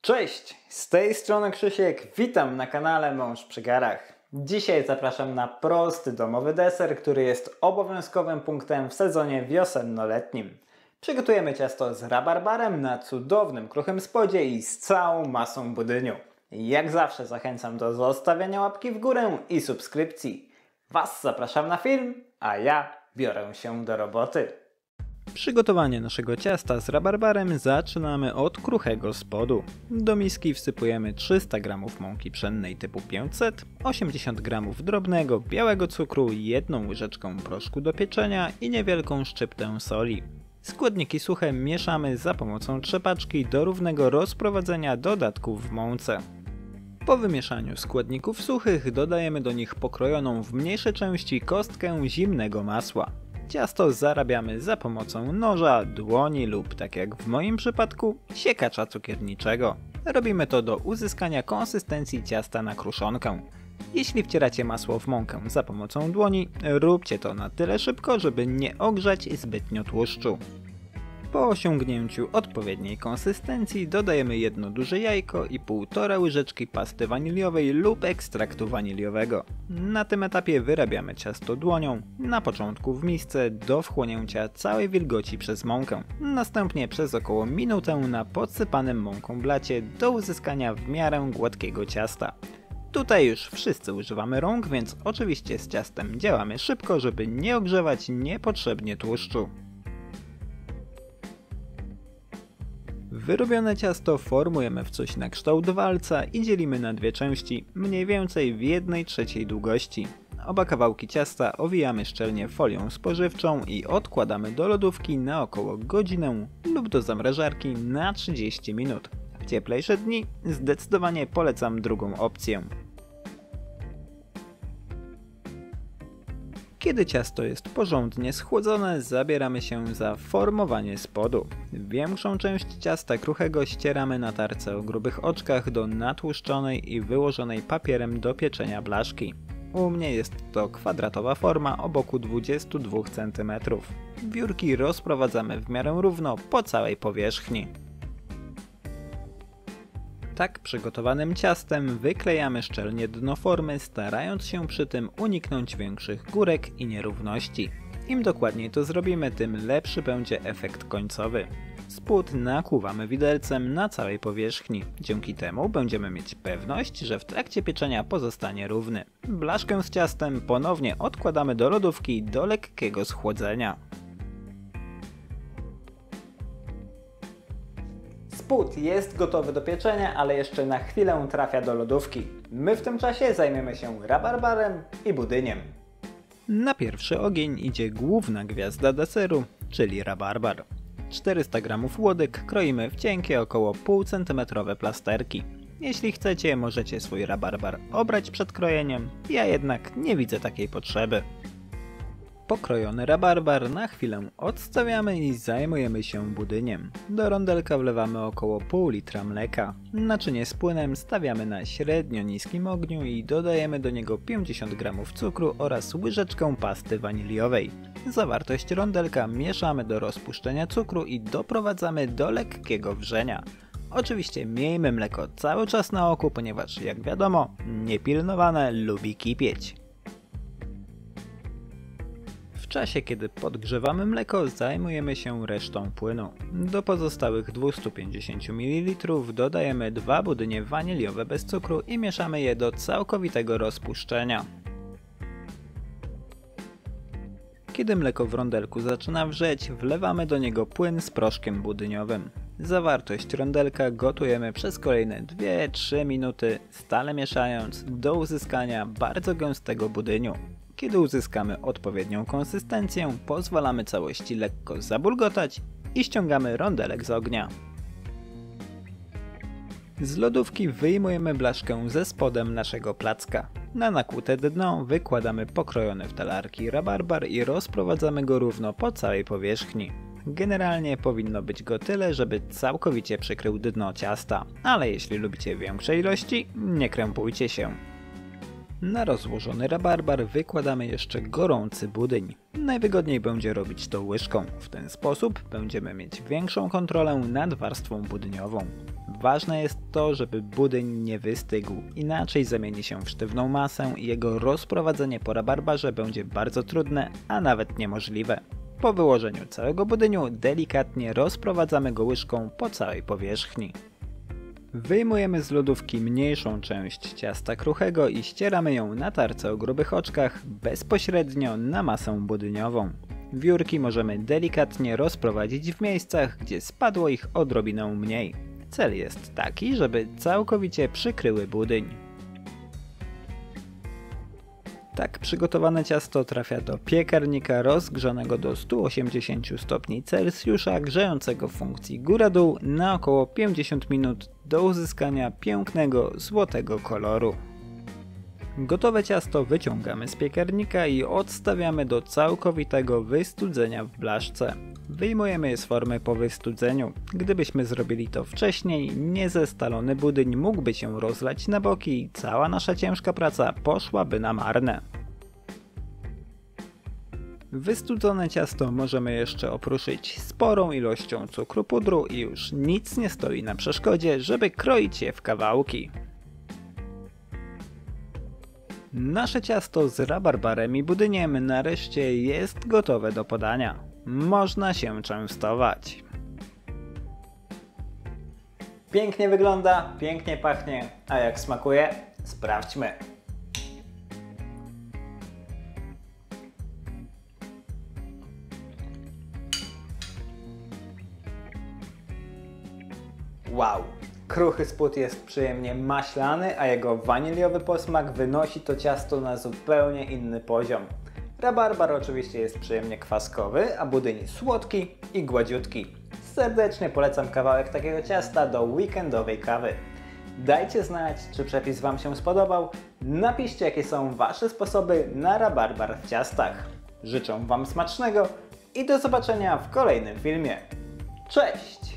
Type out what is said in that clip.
Cześć, z tej strony Krzysiek, witam na kanale Mąż przy garach. Dzisiaj zapraszam na prosty domowy deser, który jest obowiązkowym punktem w sezonie wiosenno-letnim. Przygotujemy ciasto z rabarbarem na cudownym kruchym spodzie i z całą masą budyniu. Jak zawsze zachęcam do zostawiania łapki w górę i subskrypcji. Was zapraszam na film, a ja biorę się do roboty. Przygotowanie naszego ciasta z rabarbarem zaczynamy od kruchego spodu. Do miski wsypujemy 300 g mąki pszennej typu 500, 80 g drobnego białego cukru, 1 łyżeczkę proszku do pieczenia i niewielką szczyptę soli. Składniki suche mieszamy za pomocą trzepaczki do równego rozprowadzenia dodatków w mące. Po wymieszaniu składników suchych dodajemy do nich pokrojoną w mniejsze części kostkę zimnego masła. Ciasto zarabiamy za pomocą noża, dłoni lub, tak jak w moim przypadku, siekacza cukierniczego. Robimy to do uzyskania konsystencji ciasta na kruszonkę. Jeśli wcieracie masło w mąkę za pomocą dłoni, róbcie to na tyle szybko, żeby nie ogrzać zbytnio tłuszczu. Po osiągnięciu odpowiedniej konsystencji dodajemy jedno duże jajko i 1,5 łyżeczki pasty waniliowej lub ekstraktu waniliowego. Na tym etapie wyrabiamy ciasto dłonią, na początku w misce do wchłonięcia całej wilgoci przez mąkę, następnie przez około minutę na podsypanym mąką blacie do uzyskania w miarę gładkiego ciasta. Tutaj już wszyscy używamy rąk, więc oczywiście z ciastem działamy szybko, żeby nie ogrzewać niepotrzebnie tłuszczu. Wyrobione ciasto formujemy w coś na kształt walca i dzielimy na dwie części, mniej więcej w 1/3 długości. Oba kawałki ciasta owijamy szczelnie folią spożywczą i odkładamy do lodówki na około godzinę lub do zamrażarki na 30 minut. W cieplejsze dni zdecydowanie polecam drugą opcję. Kiedy ciasto jest porządnie schłodzone, zabieramy się za formowanie spodu. Większą część ciasta kruchego ścieramy na tarce o grubych oczkach do natłuszczonej i wyłożonej papierem do pieczenia blaszki. U mnie jest to kwadratowa forma o boku 22 cm. Wiórki rozprowadzamy w miarę równo po całej powierzchni. Tak przygotowanym ciastem wyklejamy szczelnie dno formy, starając się przy tym uniknąć większych górek i nierówności. Im dokładniej to zrobimy, tym lepszy będzie efekt końcowy. Spód nakłuwamy widelcem na całej powierzchni. Dzięki temu będziemy mieć pewność, że w trakcie pieczenia pozostanie równy. Blaszkę z ciastem ponownie odkładamy do lodówki do lekkiego schłodzenia. Spód jest gotowy do pieczenia, ale jeszcze na chwilę trafia do lodówki. My w tym czasie zajmiemy się rabarbarem i budyniem. Na pierwszy ogień idzie główna gwiazda deseru, czyli rabarbar. 400 g łodyg kroimy w cienkie około 0,5 cm plasterki. Jeśli chcecie, możecie swój rabarbar obrać przed krojeniem, ja jednak nie widzę takiej potrzeby. Pokrojony rabarbar na chwilę odstawiamy i zajmujemy się budyniem. Do rondelka wlewamy około pół litra mleka. Naczynie z płynem stawiamy na średnio niskim ogniu i dodajemy do niego 50 g cukru oraz łyżeczkę pasty waniliowej. Zawartość rondelka mieszamy do rozpuszczenia cukru i doprowadzamy do lekkiego wrzenia. Oczywiście miejmy mleko cały czas na oku, ponieważ jak wiadomo, niepilnowane lubi kipieć. W czasie, kiedy podgrzewamy mleko, zajmujemy się resztą płynu. Do pozostałych 250 ml dodajemy 2 budynie waniliowe bez cukru i mieszamy je do całkowitego rozpuszczenia. Kiedy mleko w rondelku zaczyna wrzeć, wlewamy do niego płyn z proszkiem budyniowym. Zawartość rondelka gotujemy przez kolejne 2-3 minuty, stale mieszając do uzyskania bardzo gęstego budyniu. Kiedy uzyskamy odpowiednią konsystencję, pozwalamy całości lekko zabulgotać i ściągamy rondelek z ognia. Z lodówki wyjmujemy blaszkę ze spodem naszego placka. Na nakłute dno wykładamy pokrojony w talarki rabarbar i rozprowadzamy go równo po całej powierzchni. Generalnie powinno być go tyle, żeby całkowicie przykrył dno ciasta, ale jeśli lubicie większe ilości, nie krępujcie się. Na rozłożony rabarbar wykładamy jeszcze gorący budyń. Najwygodniej będzie robić to łyżką. W ten sposób będziemy mieć większą kontrolę nad warstwą budyniową. Ważne jest to, żeby budyń nie wystygł, inaczej zamieni się w sztywną masę i jego rozprowadzenie po rabarbarze będzie bardzo trudne, a nawet niemożliwe. Po wyłożeniu całego budyniu delikatnie rozprowadzamy go łyżką po całej powierzchni. Wyjmujemy z lodówki mniejszą część ciasta kruchego i ścieramy ją na tarce o grubych oczkach bezpośrednio na masę budyniową. Wiórki możemy delikatnie rozprowadzić w miejscach, gdzie spadło ich odrobinę mniej. Cel jest taki, żeby całkowicie przykryły budyń. Tak przygotowane ciasto trafia do piekarnika rozgrzanego do 180 stopni Celsjusza, grzejącego w funkcji góra-dół na około 50 minut do uzyskania pięknego, złotego koloru. Gotowe ciasto wyciągamy z piekarnika i odstawiamy do całkowitego wystudzenia w blaszce. Wyjmujemy je z formy po wystudzeniu. Gdybyśmy zrobili to wcześniej, niezestalony budyń mógłby się rozlać na boki i cała nasza ciężka praca poszłaby na marne. Wystudzone ciasto możemy jeszcze opruszyć sporą ilością cukru pudru i już nic nie stoi na przeszkodzie, żeby kroić je w kawałki. Nasze ciasto z rabarbarem i budyniem nareszcie jest gotowe do podania. Można się częstować. Pięknie wygląda, pięknie pachnie, a jak smakuje? Sprawdźmy. Wow! Kruchy spód jest przyjemnie maślany, a jego waniliowy posmak wynosi to ciasto na zupełnie inny poziom. Rabarbar oczywiście jest przyjemnie kwaskowy, a budyń słodki i gładziutki. Serdecznie polecam kawałek takiego ciasta do weekendowej kawy. Dajcie znać, czy przepis Wam się spodobał. Napiszcie, jakie są Wasze sposoby na rabarbar w ciastach. Życzę Wam smacznego i do zobaczenia w kolejnym filmie. Cześć!